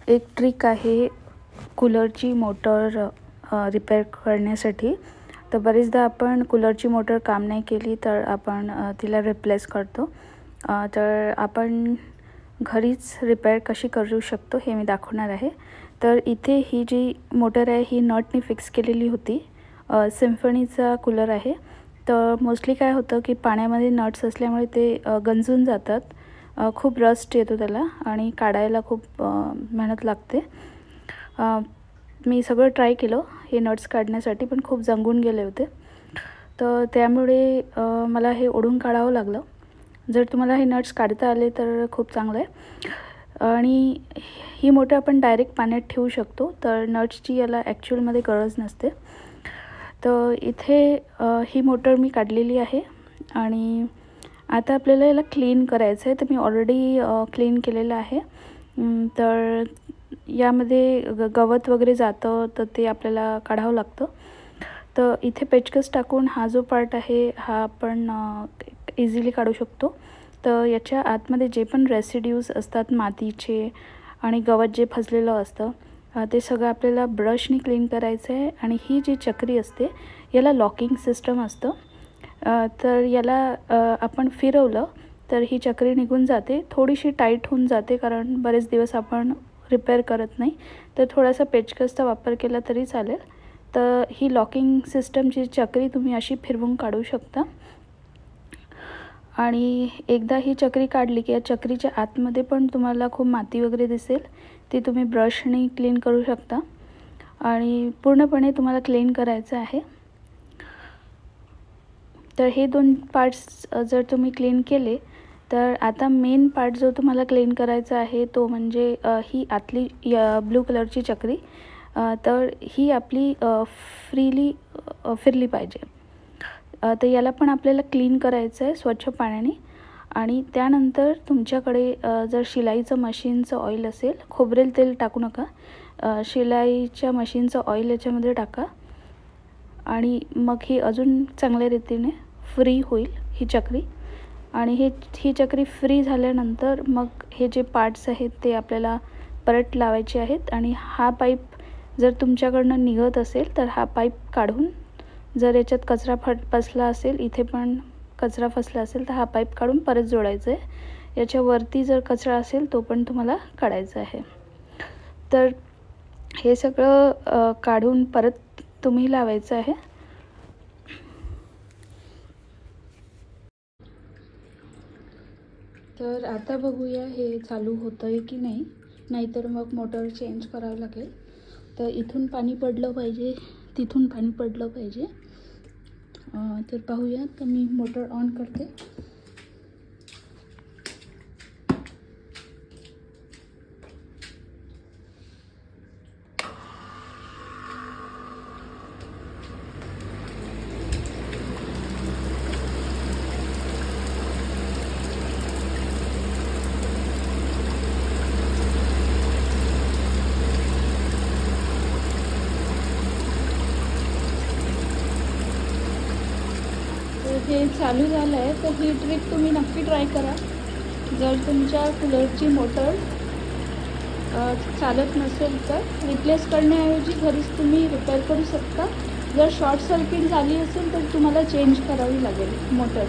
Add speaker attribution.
Speaker 1: एक ट्रिक आहे कूलरची मोटर रिपेअर करण्यासाठी. तर बरेचदा आपण कूलरची मोटर काम नाही केली तर आपण तिला रिप्लेस करतो. तर आपण घरीच रिपेअर कशी करू शकतो हे मी दाखवणार आहे. तर इथे ही जी मोटर आहे ही नटनी फिक्स केलेली होती. सिम्फनीचा कूलर आहे. तर मोस्टली काय होतं की पाण्यामध्ये नट्स असल्यामुळे ते गंजून जातात. खूप रस्ट येतो त्याला आणि काढायला खूप मेहनत लागते. मी सगळं ट्राय केलं हे नट्स काढण्यासाठी, पण खूप जंगून गेले होते. तर त्यामुळे मला हे ओढून काढावं लागलं. जर तुम्हाला हे नट्स काढता आले तर खूप चांगलं आहे. आणि ही मोटर आपण डायरेक्ट पाण्यात ठेवू शकतो. तर नट्सची याला ॲक्च्युअलमध्ये गरज नसते. तर इथे ही मोटर मी काढलेली आहे आणि आता आपल्याला याला क्लीन करायचं आहे. तर मी ऑलरेडी क्लीन केलेलं आहे. तर यामध्ये गवत वगैरे जातं तर ते आपल्याला काढावं लागतं. तर इथे पेचकस टाकून हा जो पार्ट आहे हा आपण इझिली काढू शकतो. तर याच्या आतमध्ये जे पण रेसिड्यूज असतात मातीचे आणि गवत जे फसलेलं असतं ते सगळं आपल्याला ब्रशनी क्लीन करायचं आहे. आणि ही जी चक्री असते याला लॉकिंग सिस्टम असतं. तर याला आपण फिरवलं तर ही चक्री निघून जाते. थोडीशी टाईट होऊन जाते कारण बरेच दिवस आपण रिपेअर करत नाही. तर थोडासा पेचकसचा वापर केला तरी चालेल. तर ही लॉकिंग सिस्टमची चक्री तुम्ही अशी फिरवून काढू शकता. आणि एकदा ही चक्री काढली की या चक्रीच्या आतमध्ये पण तुम्हाला खूप माती वगैरे दिसेल. ती तुम्ही ब्रशनी क्लीन करू शकता आणि पूर्णपणे तुम्हाला क्लीन करायचं आहे. तर हे दोन पार्ट्स जर तुम्ही क्लीन केले तर आता मेन पार्ट जो तुम्हाला क्लीन करायचा आहे तो म्हणजे ही आतली ब्लू कलरची चक्री. तर ही आपली फ्रीली फिरली पाहिजे. तर याला पण आपल्याला क्लीन करायचं आहे स्वच्छ पाण्याने. आणि त्यानंतर तुमच्याकडे जर शिलाईचं मशीनचं ऑइल असेल, खोबरेल तेल टाकू नका, शिलाईच्या मशीनचं ऑइल याच्यामध्ये टाका आणि मग ही अजून चांगल्या रीतीने फ्री होईल ही चक्री. आणि ही चक्री फ्री झाल्यानंतर मग हे जे पार्ट्स आहेत ते आपल्याला परत लावायचे आहेत. आणि हा पाईप जर तुमच्याकडनं निघत असेल तर हा पाईप काढून, जर याच्यात कचरा फसला असेल, इथे पण कचरा फसला असेल तर हा पाईप काढून परत जोडायचं आहे. याच्यावरती जर कचरा असेल तो पण तुम्हाला काढायचा आहे. तर हे सगळं काढून परत तुम्ही लावायचं आहे. तर आता बघूया हे चालू होतं आहे की नाही, नाहीतर मग मोटर चेंज करावं लागेल. तर इथून पाणी पडलं पाहिजे, तिथून पाणी पडलं पाहिजे. तर पाहूया. तर मी मोटर ऑन करते. हे चालू झालं आहे. तर ही ट्रिक तुम्ही नक्की ट्राय करा. जर तुमच्या कूलरची मोटर चालत नसेल तर रिप्लेस करण्याऐवजी घरीच तुम्ही रिपेअर करू शकता. जर शॉर्ट सर्किट झाली असेल तर तुम्हाला चेंज करावी लागेल मोटर.